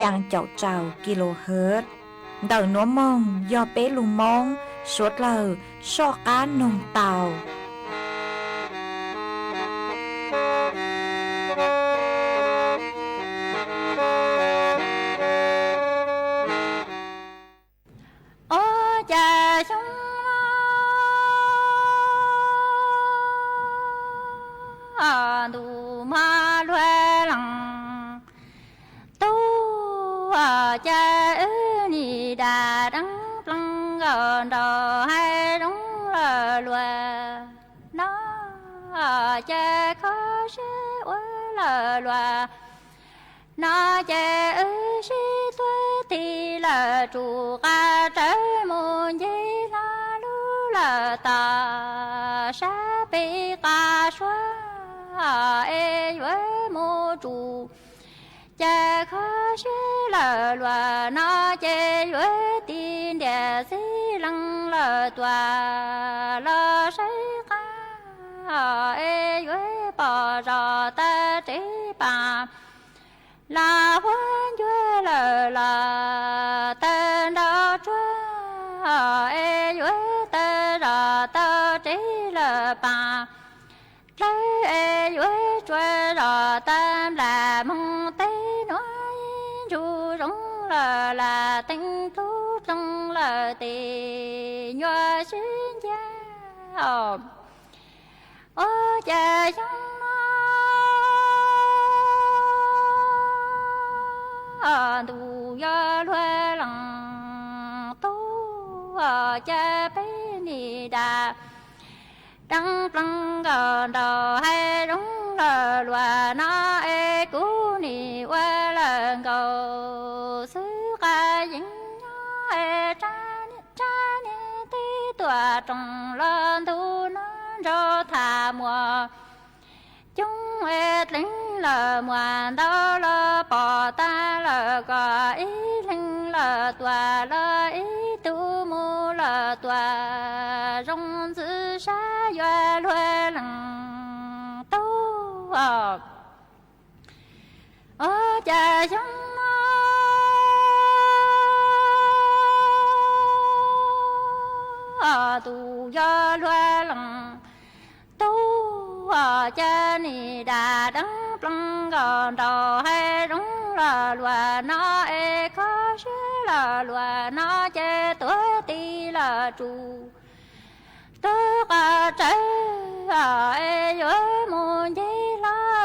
อย่างเจ้ากิโลเฮิรตซ์เดาหนัวมองยอเป้ลุงมองสวดเลอชอก้านนงเตาโอ้จะชงดูมาด้วยหลังตู้จะนี่ดาดังปลังก่อนรอให้ร้องรัวน้าจะขอชื่อว่ารัวnó chè si tuổi thì là chủ ca trái môn gì là lu là ta sa bị ca xóa e với mô chủ chè khó si là loa nó chè với tin địa si lăng là tòa lo say ca e với bỏ ra ta trí bà là hoan chúa là tên đó chúa e chúa tên là tơ trí là bà lấy e chúa chúa là tên là mong tế nói chú rong là tinh tú trong là tì nhòa xin cha ô cha trong đủ ya loe lăng tu cha bé ni đà đăng plăng gần đầu hay đúng là loa nó e cú ni qua lần cầu xứ ca dính nó e cha ni tí tòa trong lên thu nó cho thả mùa chúng et lính là ngoan đó là bỏ ta là có ý linh là tòa là ý tu mô là tòa rong giữ xa doa loe lăng tu ở cha chúng tu do loe lăng tu cha ni đà đắng plăng gần đầu hay đúng là loa nó e khó chứ là loa nó che tuổi ti là chủ tất cả trái e với môn gì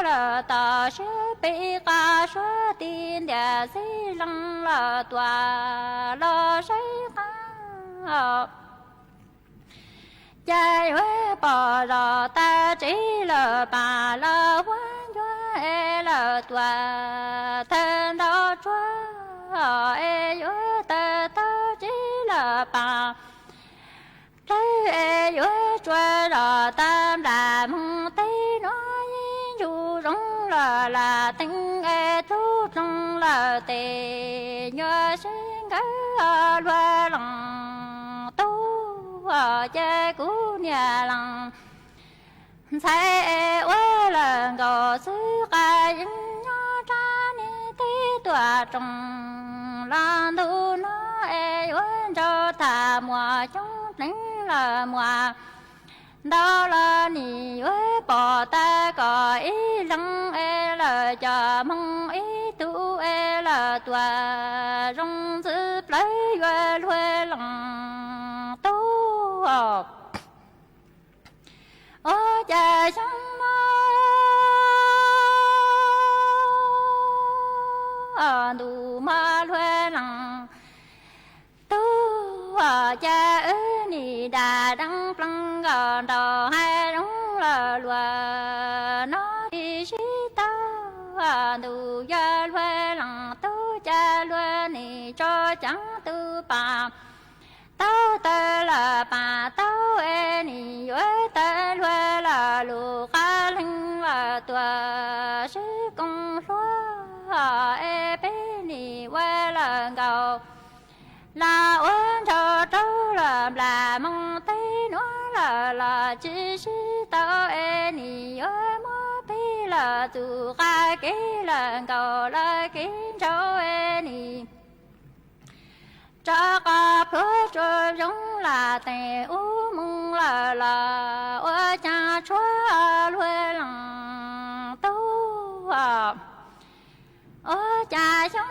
là ta sẽ bị cả số tin để si lăng là tòa lo say ca cha huế bỏ ra ta chỉ là bà là quan cho e là tòa thân đó chúa e huế ta ta chỉ là bà trái e huế chúa ra tam là mong tí nói dù rong là tình e chú trong là tề nhớ sinh cái loa lòng tu cha cú nhà lăng sai quá lần gò xứ ca dính nhó cha ni tí tòa trong lan thu nó e quá cho thả mùa chúng tính là mùa đó là ni quá bỏ ta có ý lăng e là cho mong ý tu e là tòa rong giữ lấy quê luê lăng tu ô cha trong đủ ma luê lăng tu cha ni đà đăng plăng gần đầu hay đúng là loa nó đi sĩ ta đủ ya luê lăng tu cha luê ni cho chẳng tu bà tao tê là bà tao e ni với tê luê là lù ca linh là tòa sư công lúa e bé ni quê là gầu là uống cho trâu là mong tí nó là chỉ sư tao e ni với mô bí là tu ca kỹ lần cầu la kín cho em nì cha ca phơi cho giống là tề u mong là ôi cha chúa luê lòng tu ôi cha giống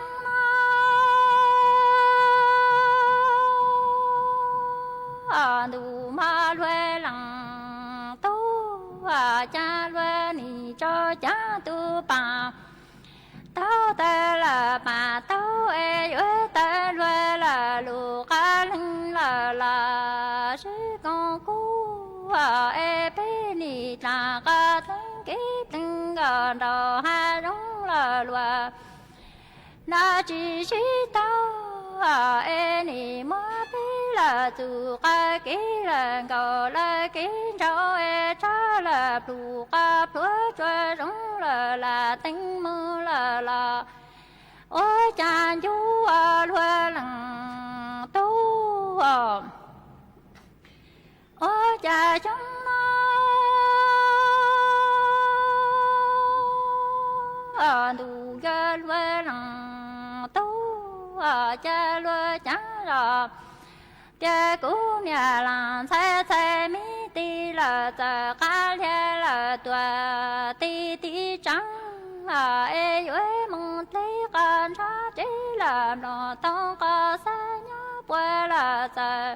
nó đủ ma luê lòng tu cha luê ni cho cha tu pa tao ta là bà tao ơi ta luê là lù cá linh là sư con cú bé ni ta ca thân ký tinh gần đầu hai đúng là lùa na chỉ tao ni mơ bé là tu ca ký là cầu là ký cho cha là lù cá lúa cho đúng là tinh mơ là ôi cha chú lúa lằng tu ôi cha chúng nó đủ cho lúa lằng tu cha lúa trắng rồi cha cũ nhà làng xe mi ti là cha cá là tua ti trắng ơi mong thấy con ra chỉ làm nó tao có xa nhớ quê là cha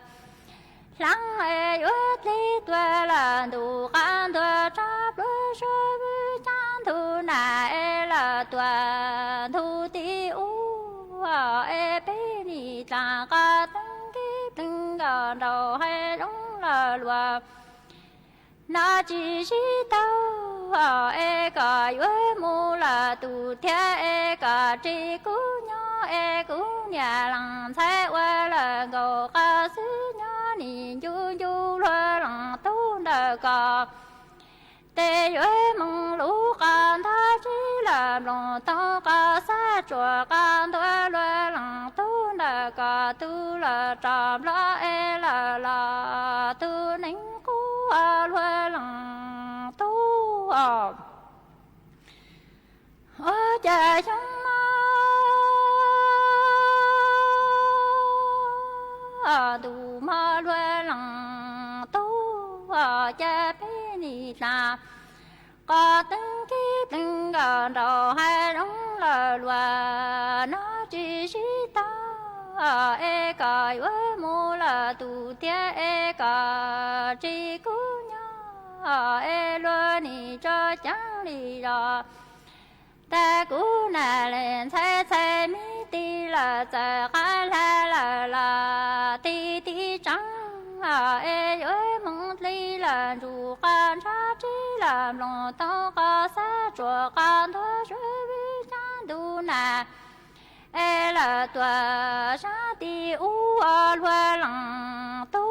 lắng ơi tí tua là đủ con tua tráp đôi soi với chan thu này là tua thu ti u bé đi ta có từng gần đầu hay đúng là lùa na chỉ tao cả với mu là tu thế cả chỉ cú nhớ nhà làng thái qua là gò ca sứ nhớ nì du loa làng tu đờ cả tê với mong lũ can tha chỉ làm lòng tao ca sa chùa can tu loa làng tu đờ cả tu là tràm là tu nính cú loa làng tu cha chúng nó đủ ma loa làng tu cha bé ni ta có từng từng gần đầu hai đúng là loa nó chỉ ta cả với mu là tu thế cả chỉ cú nhớ loa ni cho chẳng đi rồi ta cú nà lên xe mi ti là cha cá là ti trắng ơi mong li là dù can cha chỉ làm lòng tao có xa chùa can thua với cha du nà là tua sa ti u loa lằng tu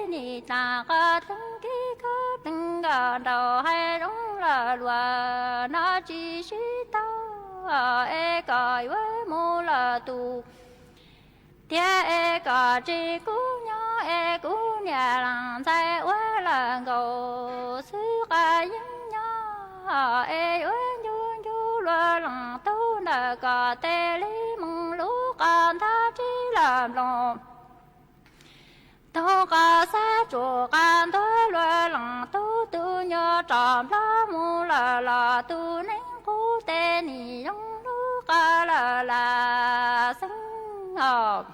ni ta có từng có từng đầu hay đúng là loa nó chỉ tao cõi với mu là tu thế cả chỉ cú nhớ cú nhà làng sai quá là gầu xứ ca những nhớ du loa làng tu là cả tê lý mong lũ can tha chỉ làm lòng tao cả xa chùa can thôi loa làng tu nhớ tròn lá mu là tu nín cú tê ni giống lũ ca là sinh hợp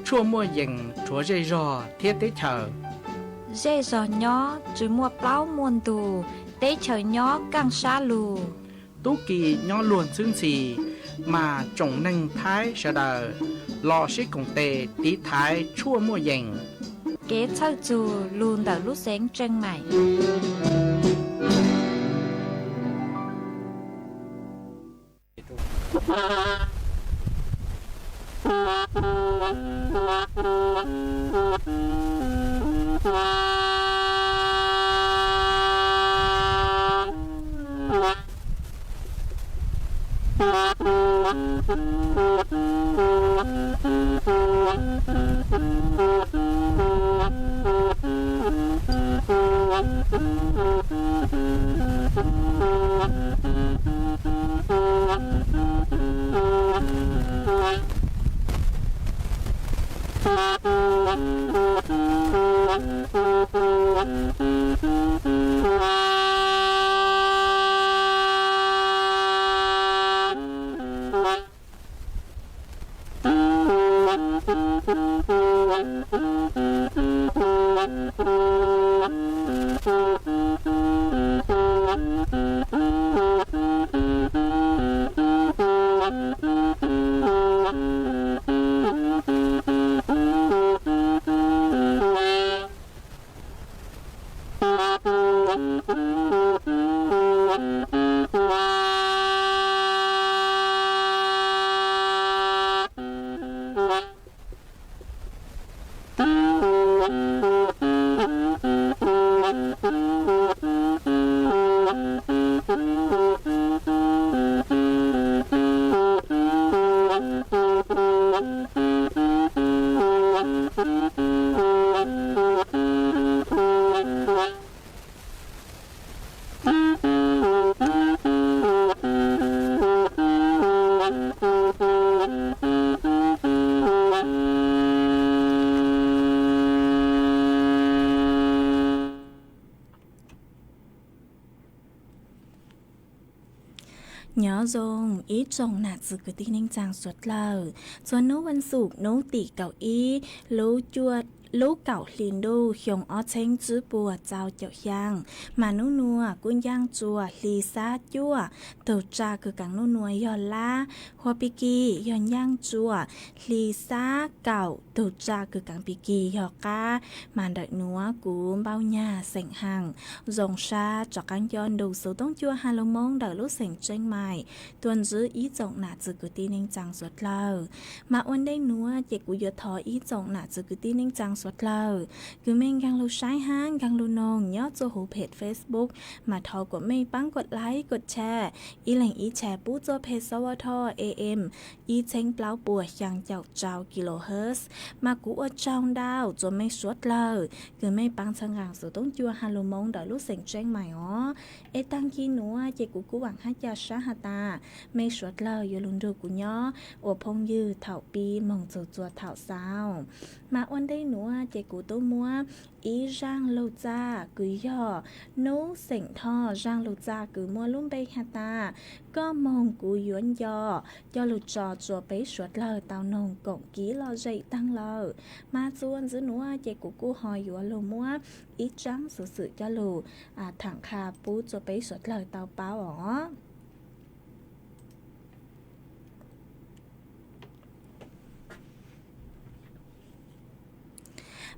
chua mua dừng chúa dây rò thiết tế chờ dê giò nhó chứ mua plau muôn tù tế chờ nhó căng xa lù tú kỳ nhỏ luồn xương xì mà trồng nâng thái sợ đờ lò xích cùng tề tí thái chua mua dừng kế thơ chù lùn đỡ lúc sáng chân mày nhỏ dòng ít dòng nạt dự cứ tin ninh chàng suốt lờ cho nấuวันศุกร์nấu tỉ cậu ý lấu chuột lấu cậu liền đô hiong ó chênh chữ bùa chào chậu giang mà nấu nùa cuốn giang chùa lì xa chua tàu trà cứ càng nấu nùa yò la hoa bì kỳ yò giang chùa lì xa cậu tàu trà cứ càng bì kỳ yò ca mà đợi nùa cú bao nhà sảnh hàng dòng xa cho càng yon đầu số tông chua hà lông mông đợi lúc sảnh tranh mài tuần giữ ý dòng nạt dự cứ tin ninh chàng suốt lờ mà ôn đây nùa chỉ cú yò thò ý dòng nạt dự cứ tin ninh chàng suốt lờ cứ mình gang lưu sai hang gang lưu nong nhớ cho hữu page Facebook mà thọ của mình bắnกดไลค์กดแชร์อีแหล่งอีแชร์ปู้โจเพจสวท AM อีเช้งเปล่าปัวยังเจ้าเจ้ากิโลเฮิรตซ์มากูอดจองดาวจนไม่สวดเลยคือไม่ปังสังหางสุดต้องจัวฮาโลมงดอยลูกเสียงแจ้งใหม่อ๋อเอตังกีหนูเจกูหวังให้เจ้าชาฮาตาไม่สวดเลยอย่าลุนดูกูย่ออวพงยืดเถ่าปีมองจัวเถ่าสาวมาวันได้หนูเจกูตัวมัวอีร่างโลจากุยย่อนูเสียงท่อร่างโลจากุมัวลุ่มเบฮาตาก็มองกูย้อนย่อลุจอจัวไปสวดเลยเตานงกงกี้รอใจตั้งเลยมาจวนซื้อหนูเจกูหอยอยู่โลมัวอีจังสื่อจะลูถังคาปูจัวไปสวดเลยเตาเป้าอ๋อ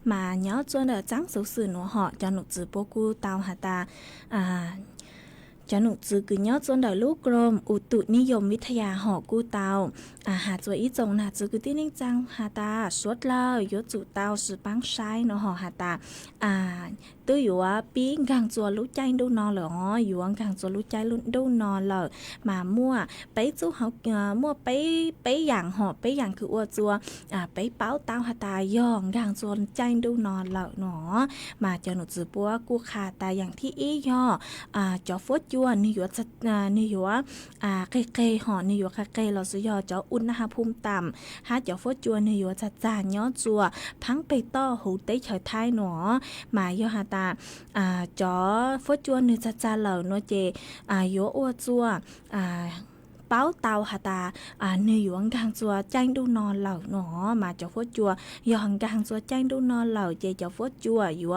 mà nhớ cho đỡ trắng số sự nó họ cho nụ chữ bố cu tao hả ta cho nụ chữ cứ nhớ cho đỡ lúc gồm ủ tụนิยมวิทยาhọ cu taoหาตัวอีจงนะchữ cứ tin ninhจังหาตาสุดเลยยศจุเตาสืบปังใช้เนาะhọหาตาตัวอยู่ว่าปีกังจัวรู้ใจดูนอนเหรออยู่ว่ากังจัวรู้ใจดูนอนเลยมามั่วไปจู้เขามั่วไปอย่างหอบไปอย่างคืออ้วจัวไปเป้าเต้าหาตาย่องกังจัวใจดูนอนเหรอเนาะมาเจ้าหนูจือปัวกูขาตาอย่างที่อีย่อจอฟดจัวนี่อยู่นี่อยู่ว่าเกยหอนี่อยู่เกยเราซื้อย่อจออุณหภูมิต่ำหาจอฟดจัวนี่อยู่จะจานย่อจัวพังไปต่อหูเตยเฉยท้ายเนาะมาย่อหาตาจอฟดจัวนี่จะจานเหล่าเนาะเจย่ออ้วจัวเป้าเตาหาตาเนื้อหยวงกางจัวจ้างดูนอนเหล่าหนอมาเจ้าฟดจัวยองกางจัวจ้างดูนอนเหล่าเจเจ้าฟดจัวอยู่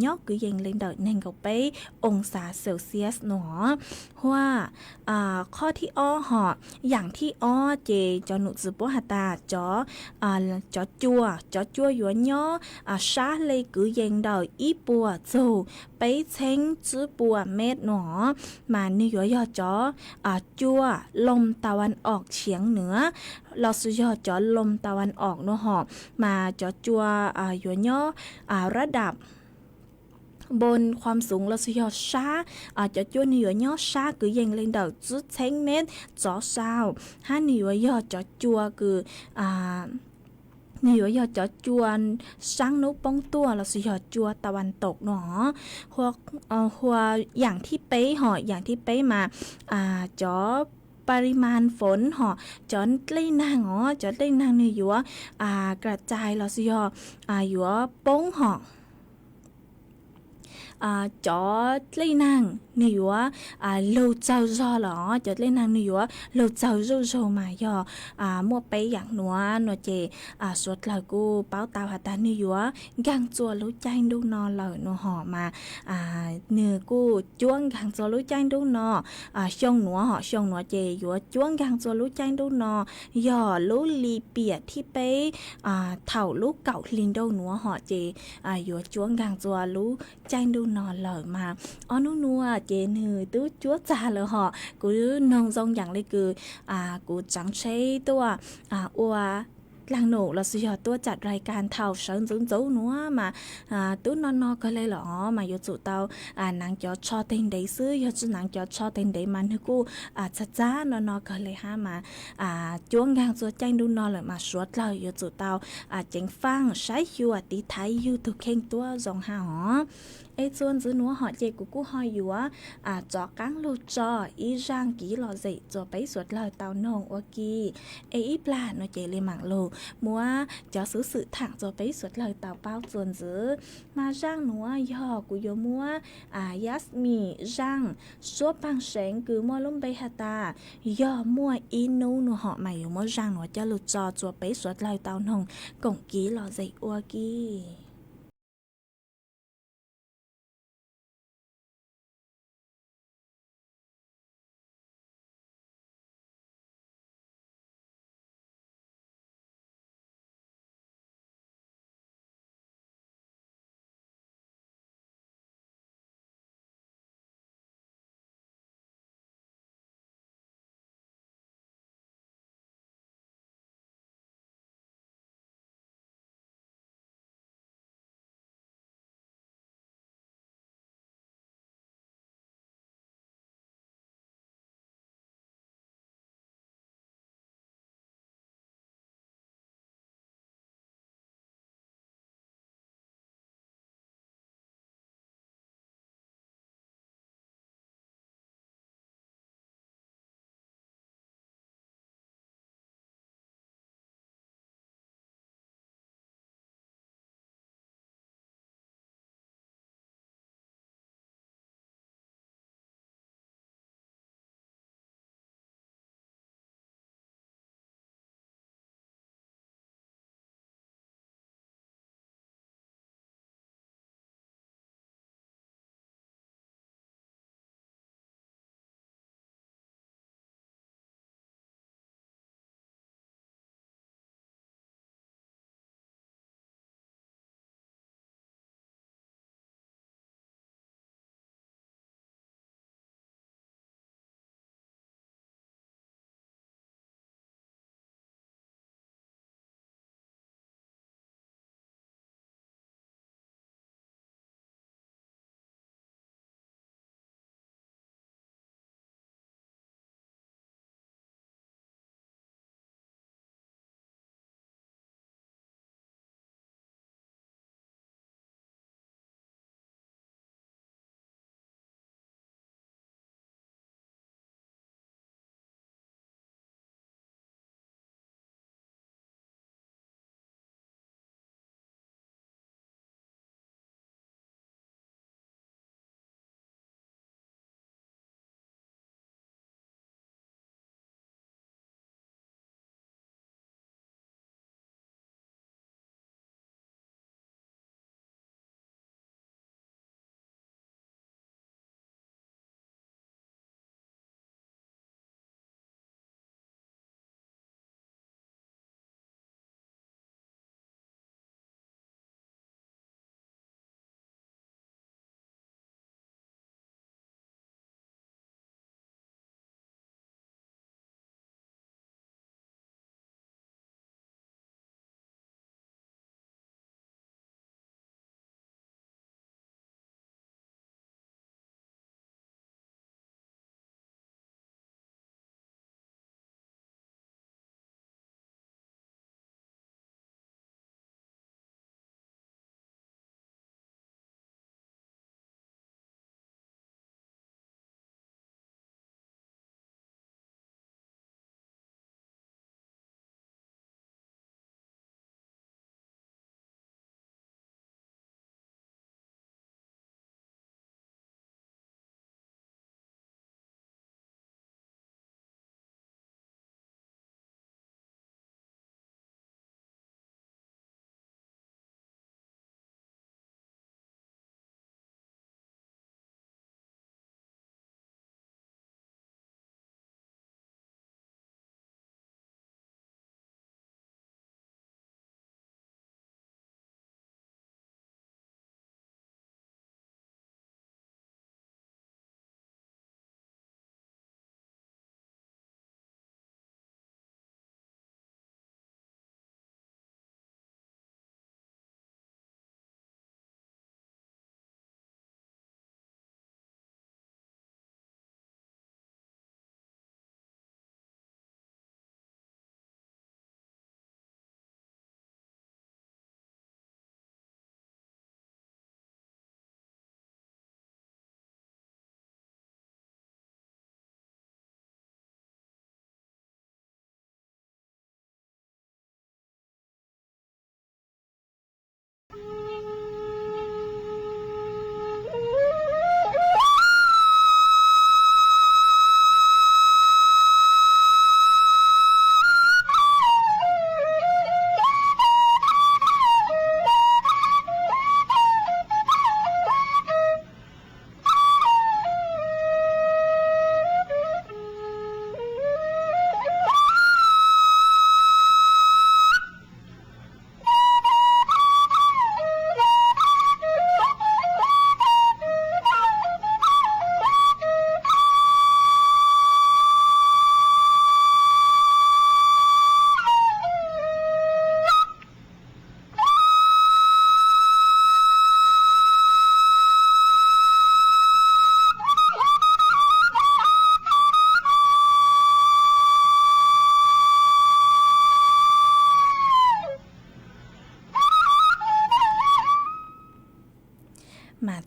ยอกคือยังเล่นเดินเน่งกับไปองศาเซลเซียสหนอว่าข้อที่อ้อหออย่างที่อ้อเจจอหนุสืบหาตาจอจัวอยู่ย่อชาเลยคือยังเดินอีปัวจูไปเช้งจื้อปัวเม็ดหนอมาเนื้อย่อจอจัวลมตะวันออกเฉียงเหนือเราสุยอจอลมตะวันออกเนาะหอบมาจอจัวอยู่ย่อระดับบนความสูงเราสุยอช้าจะจัวเหนือย่อช้าคือยังเล่นเดาจุดเช้งเม็ดจอซาวถ้าเหนือย่อจอจัวคือนี่ว่าจะจวนช่างนุป้องตัวเราสิยอจัวตะวันตกเนาะหัวอย่างที่เป๊ะหออย่างที่เป๊ะมาจอปริมาณฝนหอจอนเล่นางจอนเล่นางนี่อยู่ว่ากระจายเราสิยออยู่ว่าป้งหอจอเล่นางนี่อยู่ว่าเราเจ้าจอหรอจอเล่นางนี่อยู่ว่าเราเจ้าโจมาย่อมั่วไปอย่างหนัวเจสวดเหล่ากูเป้าตาหัตานี่อยู่ว่ากังจัวรู้ใจดูนอนเหล่าหนัวหอมาเนื้อกูจ้วงกังจัวรู้ใจดูนอช่องหนัวหอช่องหนัวเจอยู่ว่าจ้วงกังจัวรู้ใจดูนอย่อรู้ลีเปียที่ไปเถ่าลูกเก่าลินโดหนัวหอเจอยู่จ้วงกังจัวรู้ใจดู nọ lời mà ở nu nua chế nữ tú chúa cha lời họ cứ nông dòng dạng lấy cứ cứ chẳng chếตัวua làngหนูเราสิยอตัวจัดรายการเท่าเชิญจุ้นๆนัวมาตู้นอก็เลยเหรอมาอยู่จุเตานางจอชอเต็งได้ซื้ออยู่จุนางจอชอเต็งได้มันให้กูจ้านอก็เลยหามาจ้วงงางจัวแจ้งดูนอเลยมาสวดเราอยู่จุเตาเจ๋งฟังใช้อยู่ตีไทยอยู่ทุกเข่งตัวจงหาหอai chuan giữ núa họ chơi của cú hỏi yếu cho cáng lô cho ý rang kỹ lò dậy cho bấy suốt lời tàu nông ô kỳ ai ít là nó chơi lên mạng lô mua cho sự thẳng cho bấy suốt lời tàu bao chuan giữ mà rang núa do của yếu mua yasmi rang số bằng sáng cứ mua lông bay hạt ta do mua in nô nó họ mày mua rang nó cho lô cho bấy suốt lời tàu nông cổng kỹ lò dậy ô kỳ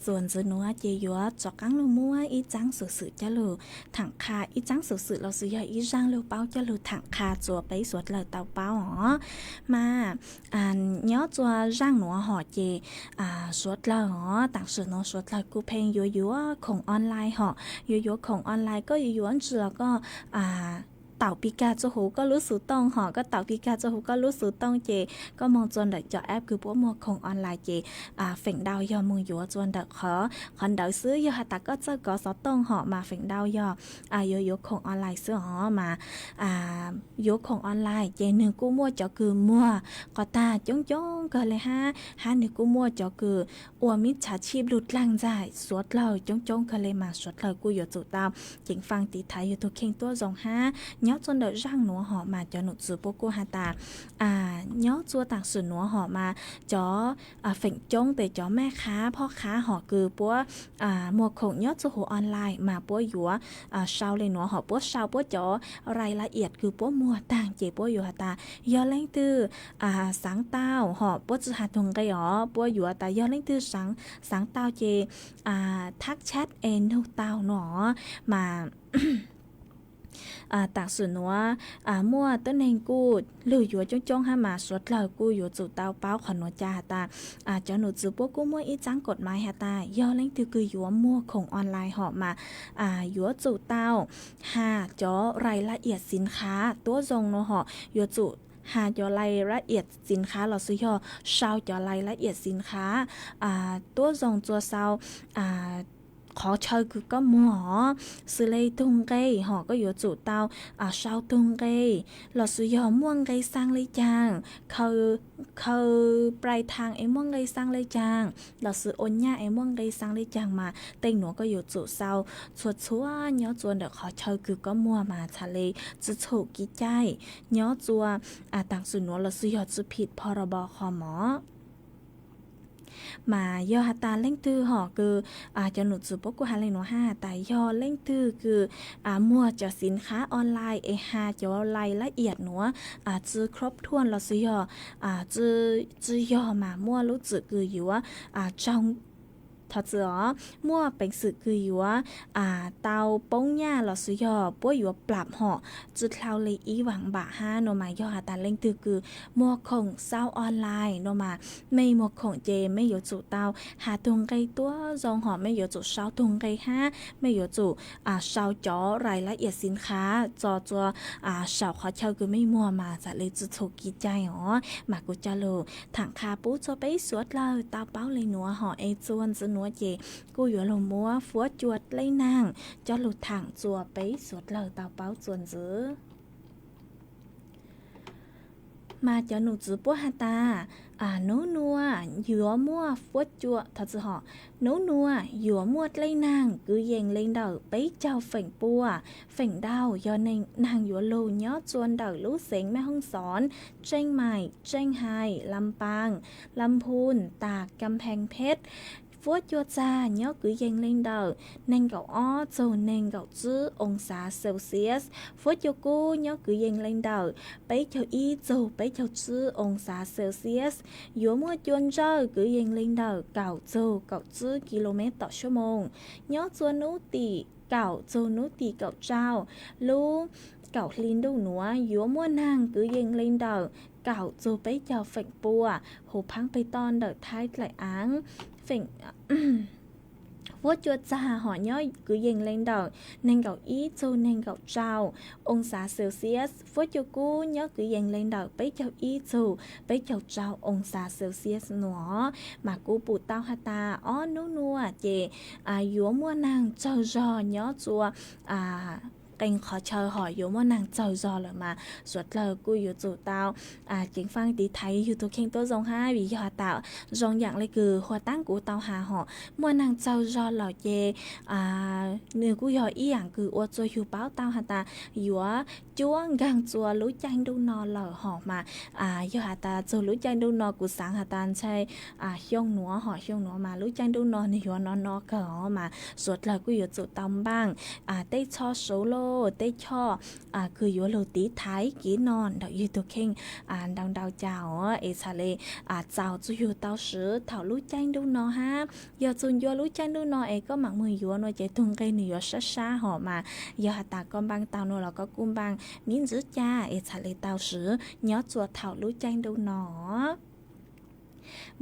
ส่วนจะนัวเจยัวจอกกังลูมัวอีจังสื่อจะลูถังคาอีจังสื่อเราซื้ออีจังลูเป้าจะลูถังคาจัวไปสวดเลยเตาเป้าหอมาย้อจัวร่างหนัวหอเจสวดเลยหอต่างสื่อน้องสวดเลยกูเพลงยัวของออนไลน์หอยัวของออนไลน์ก็ยัวเจือก็เต่าปีกาจะหูก็รู้สึกต้องหอก็เต่าปีกาจะหูก็รู้สึกต้องเจก็มองจนเด็กจอแอปคือพวกมัวของออนไลน์เจเฝ่งดาวยอมือยัวจนเด็กขอคนเดาซื้อยอหัตก็จะก็สอต้องหอมาเฝ่งดาวยอยของออนไลน์ซื้อหอมายกของออนไลน์เจหนึ่งกูมัวจะคือมัวก็ตาจ้องก็เลยฮะหนึ่งกูมัวจะคืออวมิจฉาชีพหลุดล่างใจสวดเราจ้องก็เลยมาสวดเรากูอยู่จุดตามจิงฟังตีไทยอยู่ทุกเข่งตัวจงฮะnhớ cho đỡ răng núa họ mà cho nụ sư bố cô hà ta nhớ chua tạc sử núa họ mà cho phỉnh trông để cho mẹ kháพ่อค้าhọ cứ bố mua khổng nhớ cho hồ online mà bố dũa sau lên núa họ bố sau bố cho rายละเอียดคือbố mua tàng chỉ bố dũa hà ta do lên từ sáng tao họ bố chỉ hạt thùng cây họ bố dũa ta do lên từ sáng tao chỉ thác chat en đâu tao nó màตากสื่อนัวมั่วต้นเองกูลืออยู่จ้องให้มาสวดเลยกูอยู่จุดเตาเป้าขนวจ้าตาเจ้าหนูจือพวกกูมั่วอีจังกฎหมายฮะตาย่อเล่งตือคืออยู่มั่วของออนไลน์หอบมาอยู่จุดเตาจ่อรายละเอียดสินค้าตัวทรงเนาะหออยู่จุดจอรายละเอียดสินค้าเราซื้อย่อเช่าจอรายละเอียดสินค้าตัวทรงตัวเช่าขอเชิญคือก็มัวซื้อเลยตุงเกยหอก็อยู่จุดเตาเช่าตุงเกยเราซื้อยอม่วงเกยสร้างเลยจางเขาปลายทางไอ้ม่วงเกยสร้างเลยจางเราซื้ออนย่าไอ้ม่วงเกยสร้างเลยจางมาเต็งหนูก็อยู่จุดเศร้าชวดชัวเนาะจวนเด็กขอเชิญคือก็มัวมาทะเลจะถูกกี่ใจเนาะจัวต่างสุนหนูเราซื้อยอจะผิดพรบคมมาย่อหาตาเล่งตื้อหอคือจะหนุดสุปกุหาเลยหนูห้าแต่ย่อเล่งตื้อคือมั่วจะสินค้าออนไลน์จะรายละเอียดหนูจื้อครบถ้วนเราซื้อย่อจื้อย่อมามั่วรู้จื้อคืออยู่ว่าจ้องถ้าเจอมั่วเป็นสื่อคืออยู่ว่าเตาป้งย่าเราซื้อยอป้วยอยู่ปรับห่อจุดเท่าเลยอีหวังบะห้าโนมาย่อหาตาเล่งตือคือมั่วของเศร้าออนไลน์โนมาไม่มั่วของเจไม่อยู่จุดเตาหาตรงไกลตัวจองห่อไม่อยู่จุดเศร้าตรงไกลห้าไม่อยู่จุดเศร้าจ่อรายละเอียดสินค้าจอจัวเศร้าขอเช่าคือไม่มั่วมาจะเลยจุดถูกกีใจอ๋อมากูจะรู้ถังคาปูจะไปสวดเลยเตาเป้าเลยหนัวห่อไอจวนจะนัวเจกูอยู่ลงมัวฟัวจวดเลยนางจะหลุดถังจัวไปสวดเลยเตาเป้าจวนจื้อมาจะหนูจื้อปัวหาตาหนูนัวหยัวมัวฟัวจัวถ้าจะห่อหนูนัวหยัวมัวเลยนางกูเย็งเลยเดาไปเจ้าเฝ่งปัวเฝ่งดาวยอนนางหยัวโลย้อจวนเดารู้เสียงแม่ห้องสอนเจ้งใหม่เจ้งไฮลำปางลำพูนตากกำแพงเพชรฟัวจัวจ้าnhớ cứ dành lên đầu nên cậu ó rồi nên cậu chứ ông xã Celsiusฟัวจัวกูnhớ cứ dành lên đầu bấy cho y rồi bấy cho chứ ông xã Celsius dúa mua chuồn rơi cứ dành lên đầu cậu rồi cậu chứ km/h nhớ chuồn nú tỉ cậu rồi nú tỉ cậu trao lu cậu linh đâu nữa dúa mua nàng cứ dành lên đầu cậu rồi bấy cho phệnh bùa hồ phăng bê ton đợi thái lại áng phỉnh vuốt chuột ra họ nhớ cứ dành lên đầu nên gạo ý cho nên gạo trao ông xã Celsius vuốt chuột cú nhớ cứ dành lên đầu bấy chào ý cho bấy chào trao ông xã Celsius nữa mà cú bù tao ha ta ó nú nua chè dúa mua nàng chờ rò nhớ chùa kênh khó chờ hỏi yếu món nàng chờ dò rồi mà suốt lời cô yếu chủ tao chính phang tí thấy youtube kênh tôi dòng hai vì họ tạo dòng dạng lấy cử hoa tăng của tao hà họ món nàng chờ dò lò chê nếu cô yếu ý ảnh cử ô cho hiểu báo tao hà ta yếu chúa gang chùa lũ chanh đu nò lò họ mà yếu hà ta cho lũ chanh đu nò của sáng hà ta chơi hiông núa họ hiông núa mà lũ chanh đu nò thì yếu nó cỡ mà suốt lời cô yếu chủ tao bang tây cho số lô เต้ช่อคืออยู่โลตีท้ายกี่นอนดอกอยู่ตัวเข่งดังดาวเจ้าเอชาเลเจ้าจะอยู่เตาซื้อเถารู้ใจดูเนาะฮะอย่าจุนยัวรู้ใจดูเนาะเอก็หมักมือยัวเนาะใจตุงไกหนียัวช้าๆหอมาอย่าตากอมบางเตาเนาะแล้วก็กุมบางมิ้นจื้อจ้าเอชาเลเตาซื้อย้อจัวเถารู้ใจดูเนาะ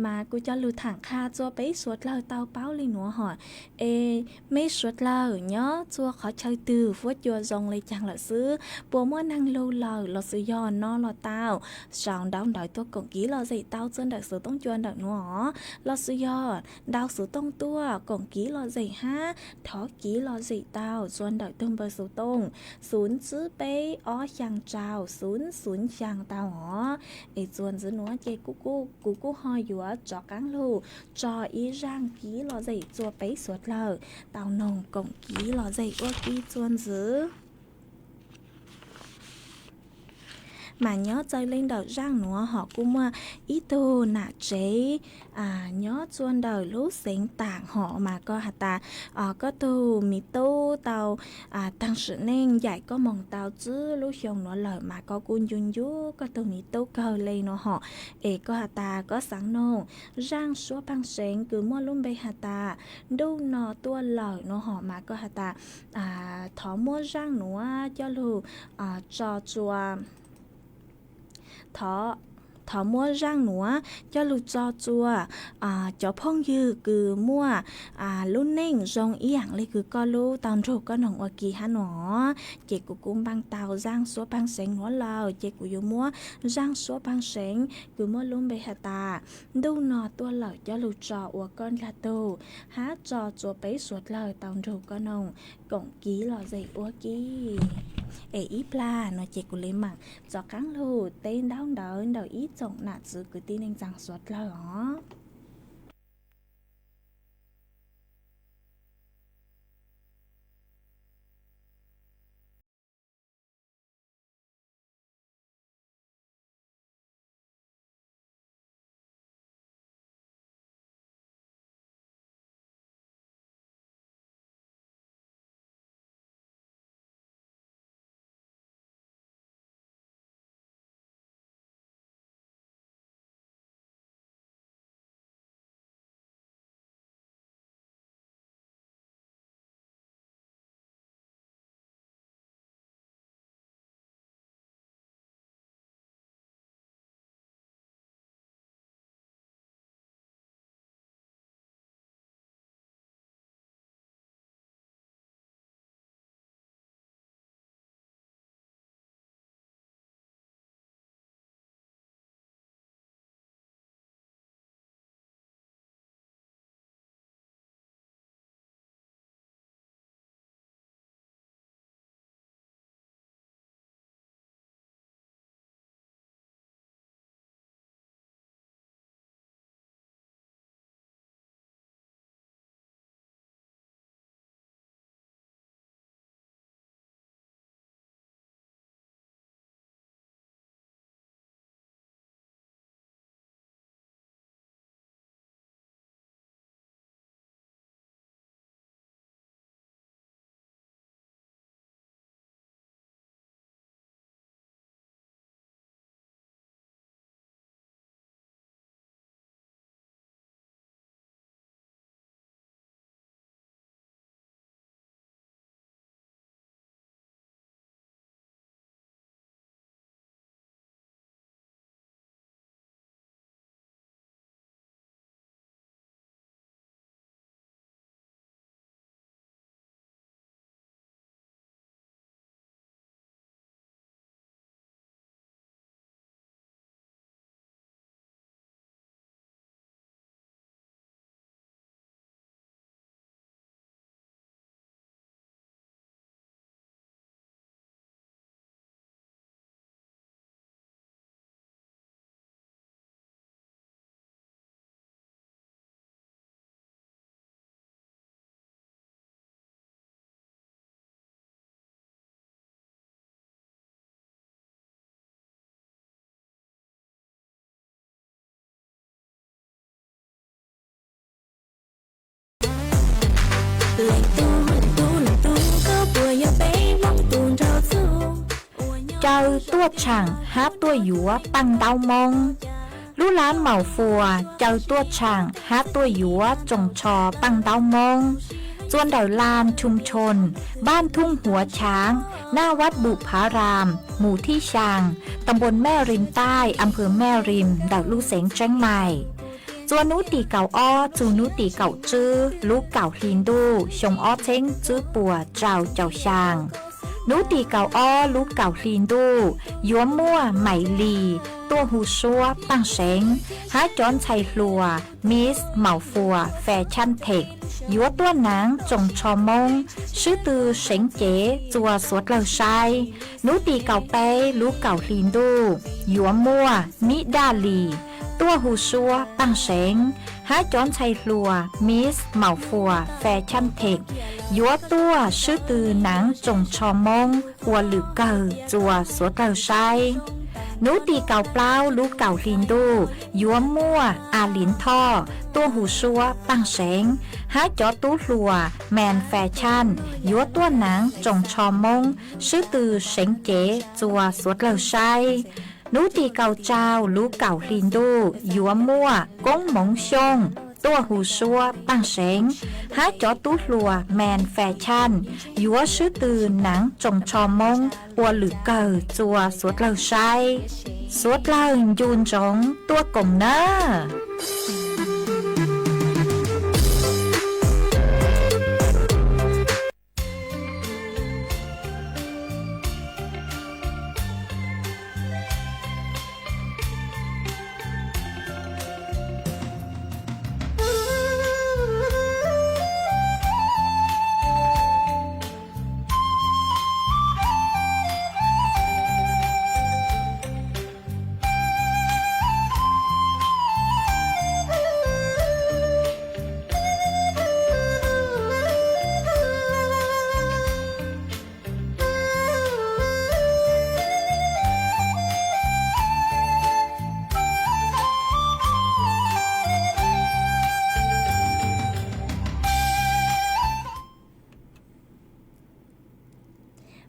มากูจะรู้ถังคาจัวไปสวดเลาเตาเป้าเลยหนัวหอเอไม่สวดเลาเนาะจัวขอเชยตือฟวดยัวจงเลยจังละซื้อปัวมั่วนั่งlâu lời loซื้อยอนนอlo tao sòng đau đợi tôi còn ký lo dậy tao chân đặc sử tông chuan đặc nữa loซื้อยอนđau sử tông tua còn ký lo dậy ha thó ký lo dậy tao chuan đợi tông bờ sử tông xuống chữ bé ó chàng trào xuống chàng tao hó ê chuan giữ nữa chê cú hoi dúa cho cáng lù cho ý rang ký lo dậy chua bé suốt lờ tao nồng còn ký lo dậy ua ký chuan giữ mà nhớ chơi lên đầu răng nữa họ cũng ý tô nạ chế nhớ chuan đời lúc sinh tạng họ mà có hạt ta có tô mì tô tàu tăng sự nên dạy có mong tàu chứ lúc xong nó lời mà có cuốn dùn dú có tô mì tô cơ lên nó họ ê có hạt ta có sáng nông răng số băng sinh cứ mua luôn bê hạt ta đâu nó tua lời nó họ mà có hạt ta thỏ mua răng nữa cho lù cho chùa thọ mua răng nữa cho lù cho chua cho phong dư cứ mua luôn nên rong ý hẳn lấy cứ co lu tao rồi có nồng ở kỳ hà nó chị của cũng băng tàu răng số băng sén nó lào chị của yêu mua răng số băng sén cứ mua luôn bê hà ta đâu nọ tua lợ cho lù trò của con là tô há trò chùa bé suốt lời tao rồi có nồng cộng ký lò dậy ua ký ê ý pla nó chị của lấy mặn cho cắn lù tên đau đỡ đầu ý trọng nạt giữ cứ tin anh rằng suốt lời đó ตัวช่างหาตัวหยัวปังเตามงลู่ล้านเหมาฟัวเจ้าตัวช่างหาตัวหยัวจงชอปังเตามงจวนเดาลานชุมชนบ้านทุ่งหัวช้างหน้าวัดบุพาราม หมู่ที่ชางตำบลแม่ริมใต้อำเภอแม่ริมดาวลู่เสงเชียงใหม่จวนนุตีเก่าอ้อจูนุตีเก่าจื้อลูกเก่าลินดูชงอ้อเช้งจื้อปัวเจ้าชางนุตีเก่าอ้อลูกเก่าลินดูยัวมั่วไหมลีตัวหูซัวปังเสงหาจอนชัยลัวมิสเหมาฟัวแฟชั่นเทคยัวตัวหนังจงชอมงชื่อตือเสงเจ๋จัวสวดเลาชายนุตีเก่าเป้ลูกเก่าลินดูยัวมั่วมิดาลีตัวหูซัวปังเสงหาจอนชัยลัวมิสเหมาฟัวแฟชั่นเทคยัวตัวชื่อตือหนังจงชอมงหัวหรือเก่าจัวสวดเลาชายนูตีเก่าเปล่าลูกเก่าลินดูยัวมั่วอาลินท่อตัวหูซัวปังเสงหาจอตู้หลัวแมนแฟชั่นยัวตัวหนังจงชอมงชื่อตือเสงเจ๋จัวสวดเหล่าไซนูตีเก่าเจ้าลูกเก่าลินดูยัวมั่วก้งหมงชงตัวหูซัวปังเสงหาจอตู้หลัวแมนแฟชั่นยัวชื่อตือหนังจงชอมงอัวหรือเก่าจัวสวดเหล่าไซสวดเหล่ายูนจงตัวกลมเนอ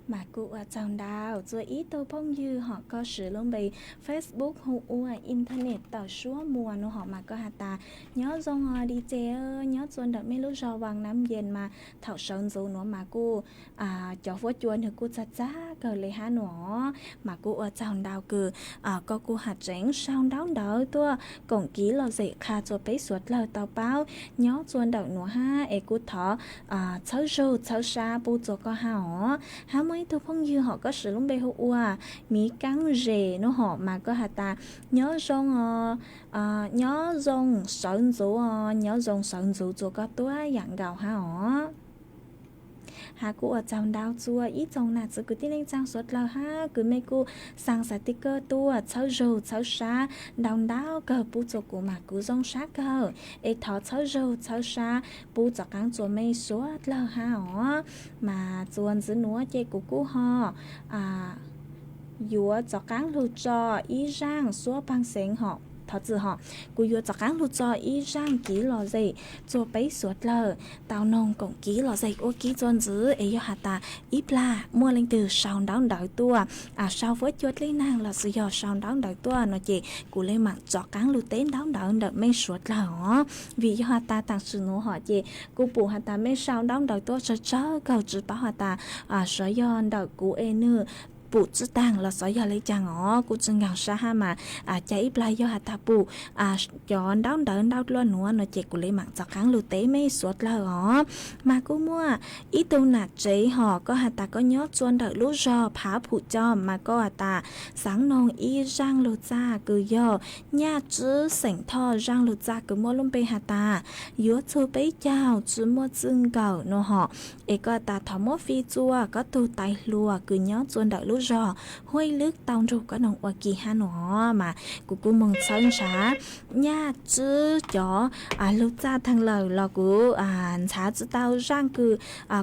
mà cụ ở trong đào rồi ý tôi phong dư họ có sử dụng bị Facebook hữu ua internet tạo số mùa nó họ mà có hạt ta nhớ dòng họ đi chơi nhớ xuân đợt mấy lúc sau vàng năm dền mà thảo sơn dù nó mà cụ cho phốt chuồn thì cụ chặt chá cờ lấy há nó mà cụ ở trong đào cử có cụ hạt rảnh sao đáo đỡ tua cổng ký lo dậy khá cho bấy suốt lời tàu báo nhớ xuân đợt nó ha ê cụ thọ cháu râu cháu xa bù cho có há mới tôi phong dư họ có sử dụng bê hữu ua mí cắn rề nó họ mà có hạt ta nhớ dòng sợn dụ cho có tua dạng gạo hả họ hà cụ ở trong đào chua ít trong nà chứ cứ tin anh trang suốt là ha cứ mấy cô sang sticker tua cháu râu cháu xa đào đào cờ bù cho cụ mà cứ dòng sát cờ ê thọ cháu râu cháu xa bù cho cắn chua mấy suốt là ha họ mà chuồn giữ núa chơi của cụ họ dùa cho cắn lưu cho ý rang số băng xén họ thật sự họ cú dùa cho cắn lưu cho ý rang kỹ lò gì cho bấy suốt lờ tao nông cũng kỹ lò gì ô kỹ chuồn giữ ấy hạt ta ít là mua lên từ sau đón đợi tua sau với chuột lấy nàng là sự do sau đón đợi tua nó chỉ cú lấy mặt cho cắn lưu tên đón đợi đợi mấy suốt là họ vì do hạt ta tặng sự nó họ chỉ cú bù hạt ta mấy sau đón đợi tua cho cầu chữ bảo hạt ta sở do đợi cú e nữa bù chứ tăng là sở do lấy chàng ó cú chân ngào sa ha mà chạy play do hạt ta bù chọn đón đỡ đau luôn nữa nó chỉ của lấy mạng cho kháng lưu tế mấy suốt là ó mà cú mua ý tu nạt chế họ có hạt ta có nhớ chuôn đợi lúc do phá phụ cho mà có hạt ta sáng nông ý rang lưu cha cứ do nha chứ sảnh thò rang lưu cha cứ mua luôn bê hạt ta yếu thư bấy chào chứ mua dương cầu nó họ ấy có ta thỏ mua phi chua có tu tay lùa cứ nhớ chuôn đợi lúc do hôi lướt tao rồi có nông qua kỳ hà nó mà cụ mừng sân xá nha chứ cho lúc cha thằng lời là cụ xá chứ tao rang cứ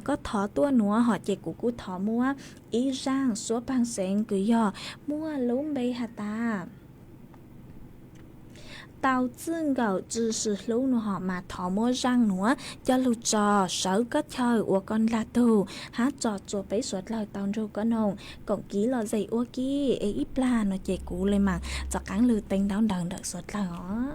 có thỏ tua nữa họ chỉ cụ thỏ mua ý rang số băng sen cứ do mua lúm bê hà ta tàu dương gạo chư sư lũ nó họ mà thọ mua răng nữa cho lũ trò sở có chơi của con là tù hát trò chùa bấy suốt lời tàu ru có nồng cộng ký là dày ua ký ấy ít là nó chạy cú lên mà cho cắn lư tinh đau đằng đợi suốt lời đó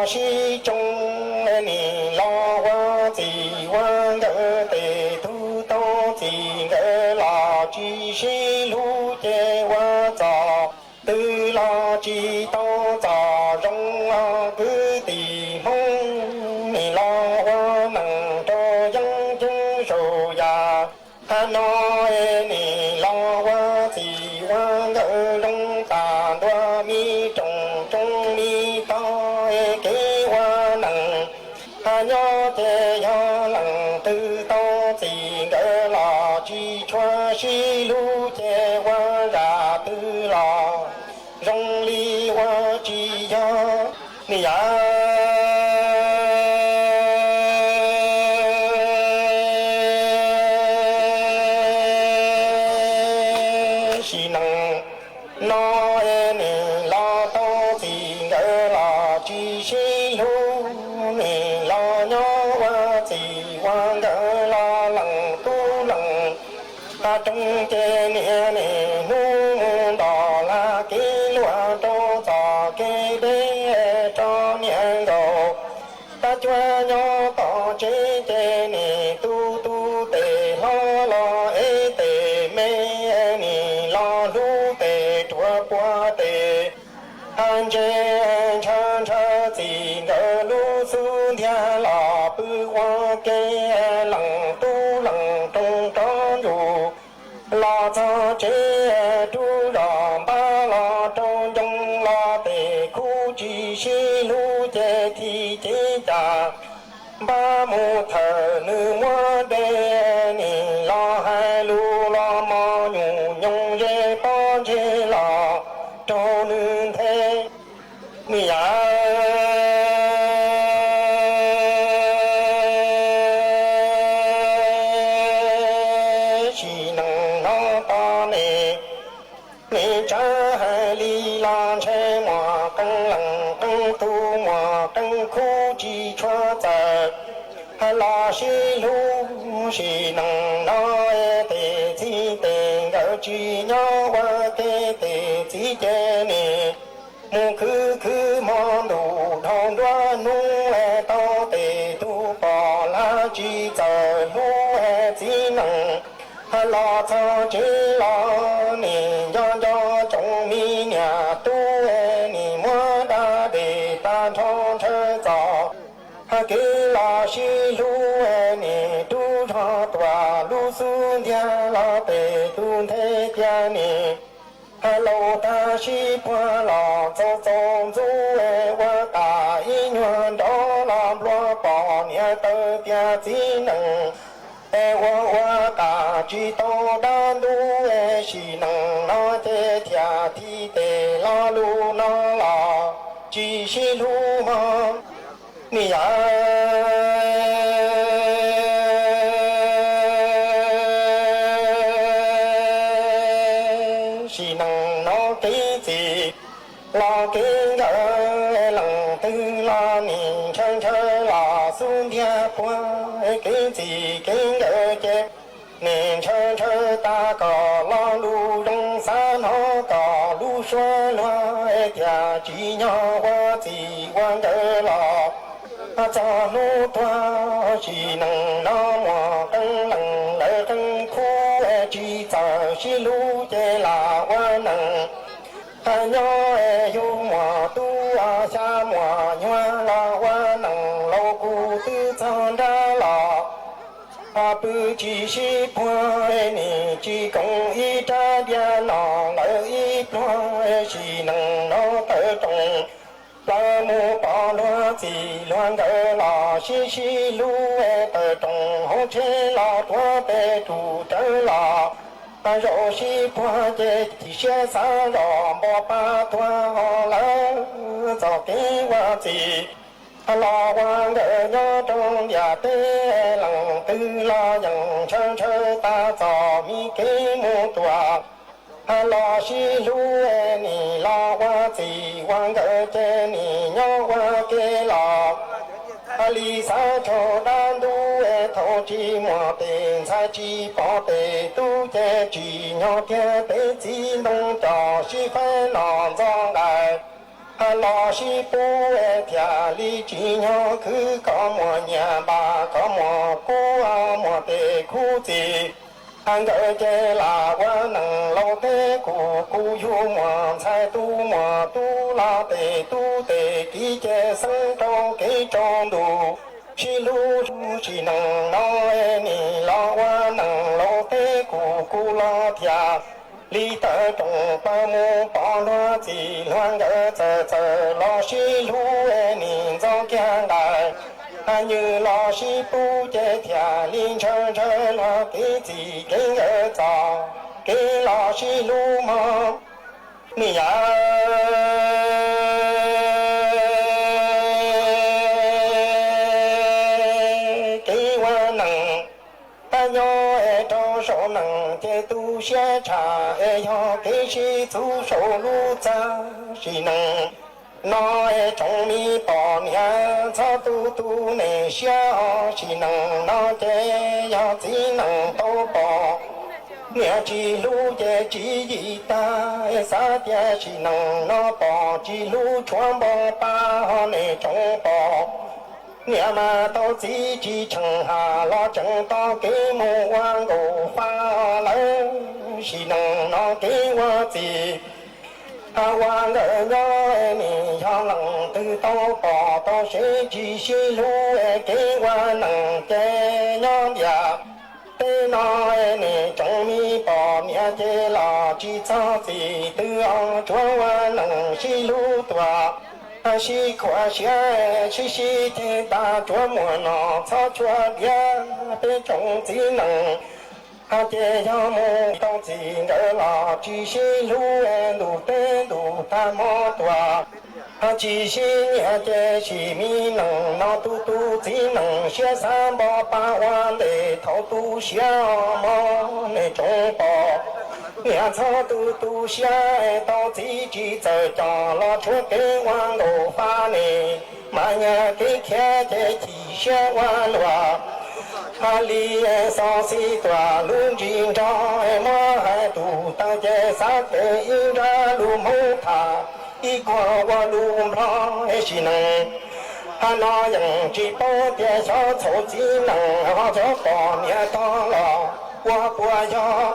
si trong ni lo wa ti wa ge te tu to ti ge la chi si lu che wa za tư la chi to za rong a cứ ti hong ni lo wa nang cho dân chung so ya ha no ni lo wa ti wa ge rong ta do mi trong trong mi to kế hoa nặng nhớ thế nhớ lặng tư to gì ngỡ lò chi choa chi lu che hoa ra tư lò rong li hoa chi nhớ ni ya si nặng no ni lo to gì ngỡ lò chi chi lu ni lo nhớ hoa gì hoa ngỡ lo lặng tu lặng ta trong che nè nè nu đò la cái loa to giò cái đế cho nhẹ đồ ta choa nhớ tỏ chế che nè tu tu tề lo ê tề mê nè lo lu tề chua qua tề an chế chan cha gì ngỡ lu xuân thia lò bư hoa kê lặng tu lặng trong tròn dù lo cho chế tu lò ba lo trong trong lo tề khu chi si lu chế thi chế cha ba mu thờ nữ mua đê ni lo hai lu lo mo nhung nhung dê po chế lò cho nữ thế mi ya chỉ nâng nó to nè nè cha hai li lan che mò căng lăng căng tu mò căng khu chi cho ta hai la si lu si nâng nó tê chi tê gạo chi nhỏ qua tê tê chi che nè mu cứ mòn đủ thon đoan nu to tê tu bỏ la chi giờ nu chi nâng lo cho chế lo nì do trong mi nhà tu nì mua đa để ta cho chơi gió cái lo si lu nì tu cho tòa lu xuân thia lo tề tu thế thia nì lo ta si qua lo cho du qua cả y nhuận đó làm lo bỏ nhà tơ tia chỉ nâng hoa cả chỉ to đan đu chỉ nâng nó thế thia thi tề lo lu nó lo chỉ si lu mà ni ya chỉ nâng nó cái gì lo cái gỡ lặng tư lo nhìn chân chơi lo xuống thia qua cái gì cái gỡ chết nên chơi ta có lo lu trong san ho có lu xoa loa thia chỉ nhỏ qua gì quan gỡ lo cho nu toa chỉ nâng nó mò căng lặng lỡ căng khu chỉ giờ chỉ lu chê là qua nâng nhớ yêu mùa tu xa mùa nhua la hoa nằng lâu cu tư son ra lò 不只是破你只讲一扎边那来一破是能拿得动。拉木巴罗子乱个拉西西路的东红车拉多的土的拉，若是破的底下上让莫把多来早给我子。老王的腰中呀的冷的拉人车车打造米给木多。老西路你老我子王个这你鸟我给老，里三头单独头寂寞的才几宝的都在鸡鸟天被鸡弄着西分浪脏来。老西不天里鸡鸟去搞么年吧，搞么过么的苦子。个这拉我能老的古有么才多么多拉的多的给这生中给中路，是路是能老你老我能老的古老天。里的东北木巴罗子乱个这老西路你早见来。như lo si bu che thia linh chân chân lo cái gì cái ở giò cái lo si lu mơ mi ya cái hoa nằng ta nhớ cho số nằng che tu xe trà yo cái si tu số lu cha si nằng nói trong mi bỏ nhà cha tu tu này xia chỉ năng nó chế ya chỉ năng tu bỏ nhà chỉ lu chế chỉ gì ta sa tia chỉ năng nó bỏ chỉ lu chuan bỏ ba này trong bỏ nhà mà tao chỉ chẳng hà lo chẳng tao cái mù quang đồ pha lấy chỉ năng nó cái hoa gì hoa ngỡ nhớ mình cho lòng từ tao bỏ tao sẽ chỉ xí lũ cái hoa nặng cái nhớ nhà tên nói nè trong mi bỏ mẹ chế là chỉ cho gì từ ông chúa hoa nặng xí lũ tòa xí khóa xí thế ta chúa mùa nọ cho chúa bia bên trong chỉ nặng chế cho mù tao chỉ ngỡ là chỉ xí lũ đủ tên đủ ta mò tòa chỉ xí nhà chế chỉ mi nặng nó tu chỉ nặng xia san bỏ ba hoa để thấu tu xia mò để trông bỏ nhà cho tu xia tao chỉ chờ cho lo chúa cái hoa đồ pha này mà nhà cái khe chế chỉ xia hoa loa ali sa si tòa luôn jin ra ma hai tu ta che sa ke in ra lu mo tha i qua wa lu ra shi nang na yang chi po tie sa cho chi nang ha cho ko nia ta la qua qua ya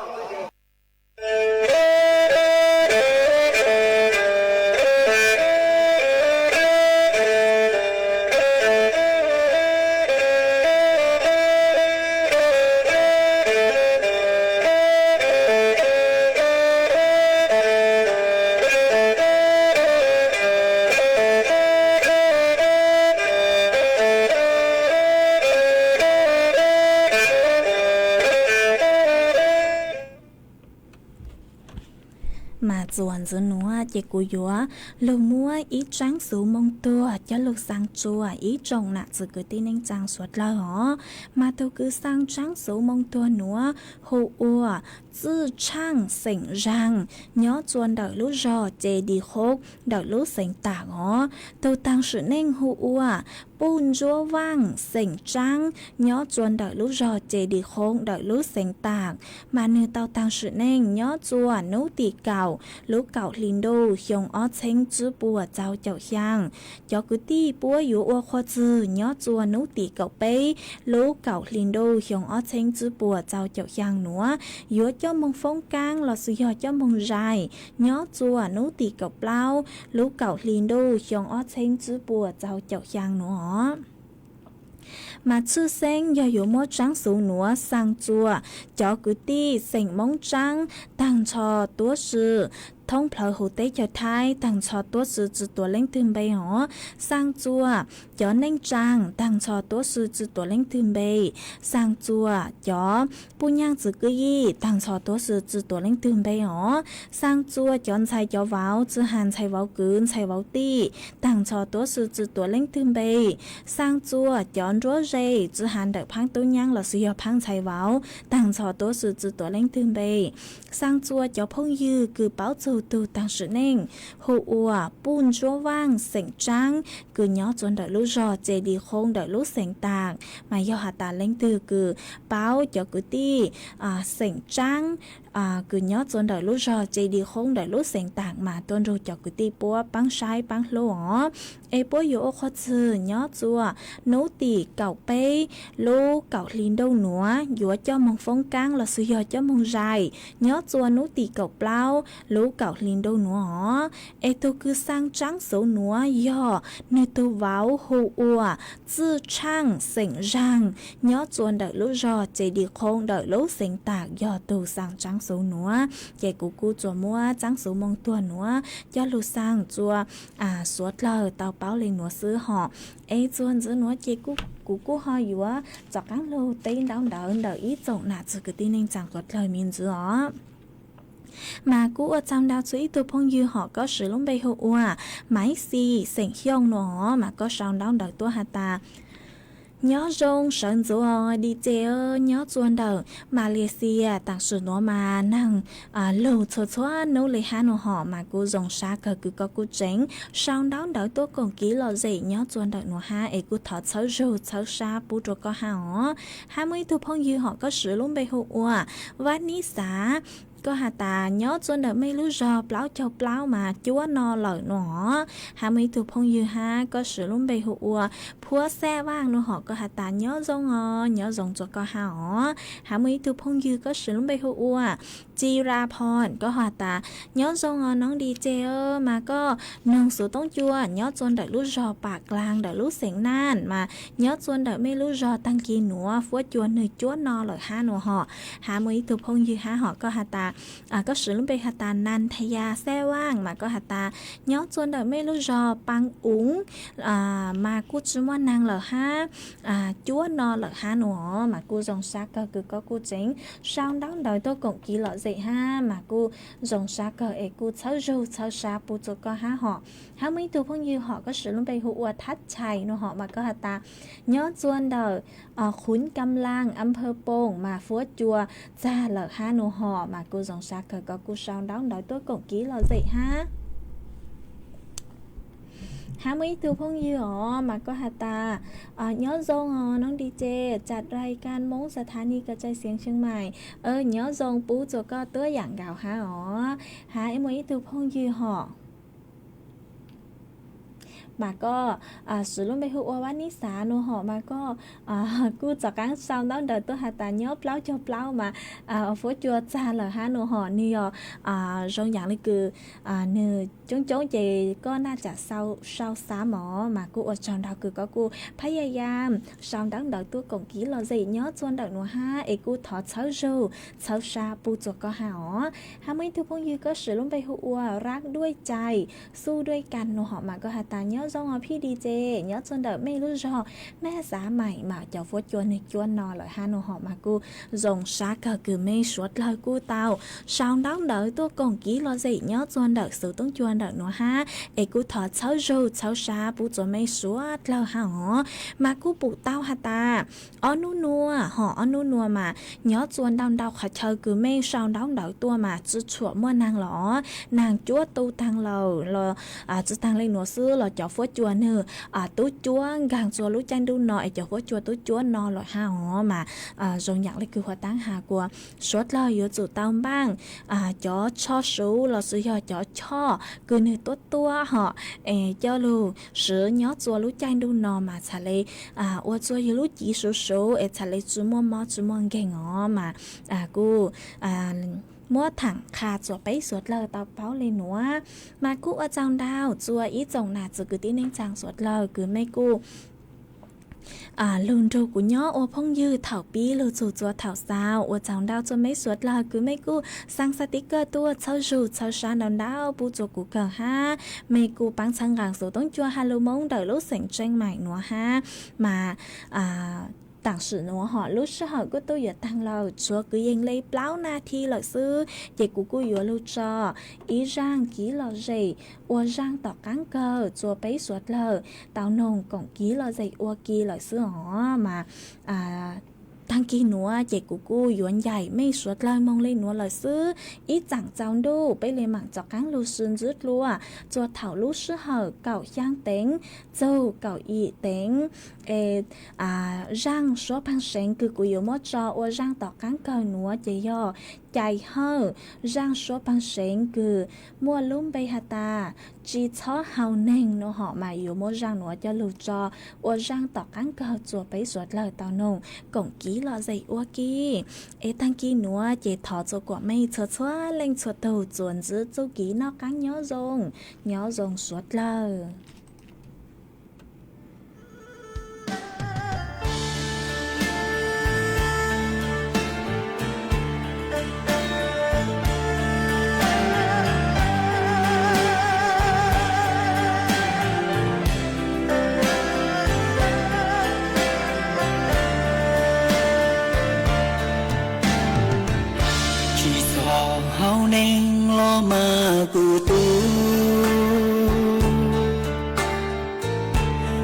mà chuẩn giữa núa chỉ cú dúa lù mua ý trắng số mông tua cho lục sang chua ý trồng nạ sự cứ tin anh trang suốt lời hó mà tôi cứ sang trắng số mông tua núa hù ua tư trang sỉnh răng nhớ chuồn đợi lú rò chê đi khúc đợi lú sỉnh tả hó tôi tăng sự nên hù ua bùn rúa vang sỉnh trắng nhớ chuồn đợi lú rò chê đi khúc đợi lú sỉnh tạc mà như tao tăng sự nên nhớ chua nấu tì cào lú cào linh đô hiong ó chênh chữ bùa cháu chậu hiang cho cứ ti bùa yếu ua khoa chữ nhớ chua nấu tì cậu bê lú cào linh đô hiong ó chênh chữ bùa cháu chậu hiang núa yếu cho mong phong cang là sự hiểu cho mong dài nhớ chua nấu tì cậu bao lú cào linh đô hiong ó chênh chữ bùa cháu chậu hiang núa มาชื่อเซ็งยออยู่มัวจังสูหนัวสร้างจัวจอกุตี้เซ็งมงจังตั้งชอตัวชื่อท่องเพลอหูเต้เจ้าไทยตั้งชอตัวสื่อจือตัวเล่งถึงใบหอสร้างจัวจอเน่งจังตั้งชอตัวสื่อจือตัวเล่งถึงใบสร้างจัวจอปุญญางจือกุยี่ตั้งชอตัวสื่อจือตัวเล่งถึงใบหอสร้างจัวจอนชัยจอเว้าจือหันชัยเว้ากืนชัยเว้าตี้ตั้งชอตัวสื่อจือตัวเล่งถึงใบสร้างจัวจอนรัวเรจือหันเด็กพังตุ้ยังหล่อสุยพังชัยเว้าตั้งชอตัวสื่อจือตัวเล่งถึงใบสร้างจัวจอพงยือคือเป้าจูตู当时宁后我半桌旺成章คือย้อจนเดลูรอเจดีคงเดลูเสียงต่างมาย่อหาตาเล่งตือคือเป้าจอกุตี้เสียงจังคือย้อจนเดลูรอเจดีคงเดลูเสียงต่างมาต้นรูจอกุตี้ปัวปังชายปังหลวงเอปัวอยู่โอคอชื่อย้อจัวนูตีเก่าเป้ลูเก่าลินดงหนัวอยู่เจ้ามองฟงกังหล่อสุยอเจ้ามองใจย้อจัวนูตีเก่าเปล่าลูเก่าลินดงหนัวเอตัวคือสร้างจังโสหนัวย่อในตัวเว้าหูอัวจื้อช่างเสียงรังย้อจวนเดลูรอเจดีคงเดลูเสียงตากย่อตัวสร้างจังโสหนัวเจกูจัวมัวจังโสมองตัวหนัวย่อลูสร้างจัวสวดเลยเตาเป้าเลยหนัวซื้อหอเอจวนจื้อหนัวเจกูหออยู่ว่าจอกกังโลเต้นดาวเดินอีจงหนาจื้อตีนึงจังกดเลยมินจื้อmà cú ở trong đào suy từ phong dư họ có sử dụng bề hậu ua máy xì sành hiong nó mà có sao đào đợi tua hà ta nhớ rong sơn rùa đi chơi nhớ chuan đầu Malaysia tặng sử nó mà năng lầu cho xóa nấu lấy hà nó họ mà cú dòng xa cờ cứ có cú tránh sao đào đợi tua còn kỹ lò gì nhớ chuan đầu nó ha ấy cú thọ xấu rù xấu xa bù trò có hà họ 20 từ phong dư họ có sử dụng bề hậu ua và ní xá có hà ta nhớ chuan đợi mấy lú rò pláu cho pláu mà chúa no lợi nó 20 từ phong dư ha có sử dụng bề hậu ua phua xe vang nó họ có hà ta nhớ rong cho có hà họ 20 từ phong dư có sử dụng bề hậu uaจีราพรก็หาตาย้อนทรงน้องดีเจมาก็นองสูต้องจัวย้อนจนเดลูรอปากกลางเดลูเสียงน่านมาย้อนจนเดไม่รู้รอตั้งกีหนัวฟัวจวนหนึ่งจวนนอเลยห้าหนัวห่อหามือตัวพงยือห้าห่อก็หาตาก็สืบลงไปหาตานันทยาแซ่ว่างมาก็หาตาย้อนจนเดไม่รู้รอปังอุ๋งมากูจว่านางเลยห้าจวนนอเลยห้าหนัวมากูจงซักก็คือก็กูเจ๋งสาวดังเดตัวกงกีหล่อha mà cô dòng xa cờ ấy cô cháu râu cháu xa bù cho có há họ há mấy từ phong như họ có sử dụng bày hữu thắt chày nó họ mà có hạt ta nhớ chuan đời khún cam lang âm phơ pong mà phúa chùa ra lợ ha nó họ mà cô dòng xa cờ có cô sao đón đợi tôi còn ký là gì ha 20 từ phong dư họ mà có hạt ta nhớ dôngน้องดีเจจัดรายการมงสถานีกระจายเสียงเชียงใหม่nhớ dông ปูจะก็ตัวอย่างเก่าหาอ๋อหา20 từ phong dư họ mà có sử dụng bề hữuวันนิสาโนหอมาก็กูจากการซ้อมตั้งแต่ตัวหาตาเนาะเปล่าchoเปล่ามาฟัวจัวจ้าเลยฮะโนหอนี่ตรงอย่างนี้คือเนื้อจ้องเจก็น่าจะเศร้าสามหมอมากูอดจอนดาวคือก็กูพยายามซ้อมตั้งแต่ตัวกงกี้เราสิเนาะจวนเด็กหนูฮะเอกูถอดเช้ารูเช้าชาปูจก็หาอ๋อหาไม่ทุกพงยืก็sử dụng bề hữuรักด้วยใจสู้ด้วยกันโนหอมาก็หาตาเนาะdòngพี่ดีเจnhớ chân đợi mấy lúc rồi mẹ giá mày mà cháu phốt chuồn này chuồn nọ lại hà nội họ mà cô dòng sát cờ cứ mê suốt lời cô tao sao đón đợi tôi còn ký lo gì nhớ chân đợi sự tốn chuồn đợi nó ha ấy cô thọ cháu rồi cháu xa bù cho mê suốt lời hà họ mà cô bù tao hà ta ở nu nua họ ở nu nua mà nhớ chuồn đau khả chơi cứ mê sao đón đợi tôi mà chứ chuột mua nàng lỏ nàng chúa tu tăng lầu là chứ tăng lên nó xưa là cháu phốt chùa nữa túi chúa gang chùa lũ chanh đu nọ cho phốt chùa túi chúa nọ loại ha họ mà rồi nhận lấy cứ hoa táng hà của suốt lời yếu chủ tao bang cho số là sự cho cứ nơi tốt tua họ cho lu sử nhớ chùa lũ chanh đu nọ mà xả lấy ô chùa yếu lũ chỉ số xả lấy chú mua ghe ngõ mà cô mua thẳng khá cho bấy suốt lời tao báo lên nữa mà cô ở trong đào chùa ý chồng nà chữ cứ tí nên chàng suốt lời cứ mấy cô ลุนดูกูย่อโอพงยืดเถาปีลูจูจัวเถาซาวโอจางดาวจนไม่สวดละคือไม่กูสั่งสติกเกอร์ตัวเช่าจูเช่าชานดาวปูจัวกูเกอฮะไม่กูปังชังกางสูต้องจัวฮาโลมงเดอลูเสียงเจงใหม่หนัวฮะมาต่างสื่อหนัวหอลูกสาวก็ตัวอย่าตั้งเราชัวคือยังเลยเปล่านาทีเลยซื้อเด็กกูอยู่ลูกจออีร่างกี่เราใจอัวร่างต่อกังเกอจัวไปสวดเลยเต้านงกงกี่เราใจอัวกี่เลยซื้อหอมาทางกีหนัวเจกูหยวนใหญ่ไม่สวดเลยมองเลยหนัวเลยซื้ออีจังเจ้าดูไปเลยหมั่งจอกกังลูซึนจืดลัวจัวเถาลูซื้อเหอเก่าย่างเต็งเจ้าเก่าอีเต็งร่างชัวพังเสงคือกูอยู่มอจอว่าร่างต่อกังเก่าหนัวเจย่อใจเฮอร่างชัวพังเสงคือมัวลุ่มไปหาตาจีช้อเฮาเน่งโนหอมาอยู่มอร่างหนัวจะลูจอว่าร่างต่อกังเก่าจัวไปสวดเลยตอนงกงกี้ลอใจอัวกี้ตั้งกี้หนัวเจถอจัวกว่าไม่ชัวชัวเล่งชัวตูจวนจื้อจูกี้นอกกังย้อรงสวดเลย neng lo ma cu tu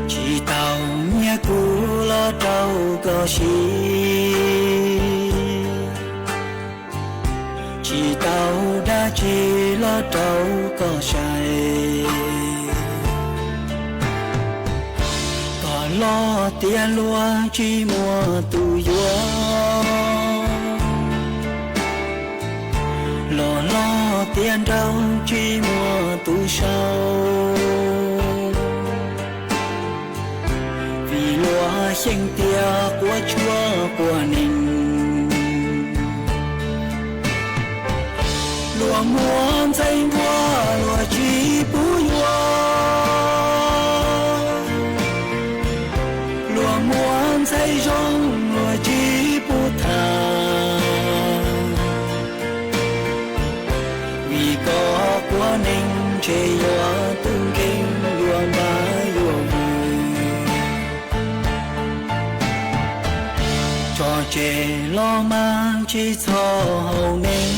chỉ tàu nhé cu lo trâu có xí chỉ tàu đã chỉ lo trâu có say có lo tiền lúa chỉ mua tu gió lo tiền đâu chỉ mua tu sâu vì lúa sinh tia của chúa của mình lúa muốn dây mua lúa chỉ bùi lúa muốn dây rong lúa chỉ bù thà có quá nên chế gió tung kinh lúa má lúa vui cho chế lo mang chỉ cho hậu nên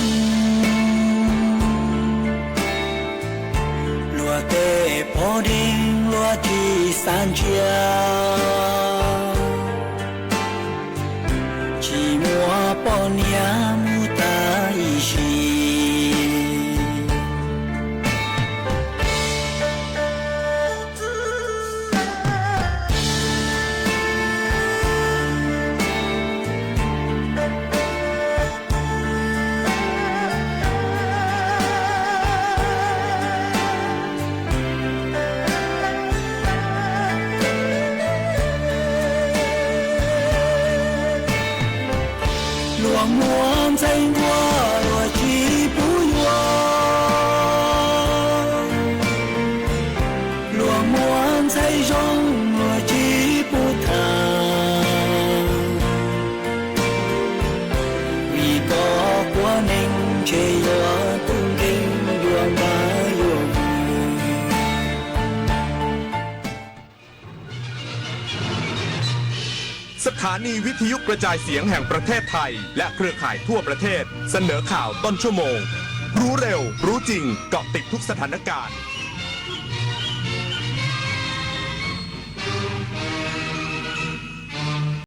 lúa tê bỏ đinh lúa chỉ san chia chỉ mua bỏ nia mu ta y xì muốn dây mua lúa chỉ bùi lúa muốn dây rong lúa chỉ bù thà vì có quá nên chế gió tung kinh lúa má lúaสถานีวิทยุกระจายเสียงแห่งประเทศไทยและเครือข่ายทั่วประเทศเสนอข่าวต้นชั่วโมงรู้เร็วรู้จริงเกาะติดทุกสถานการณ์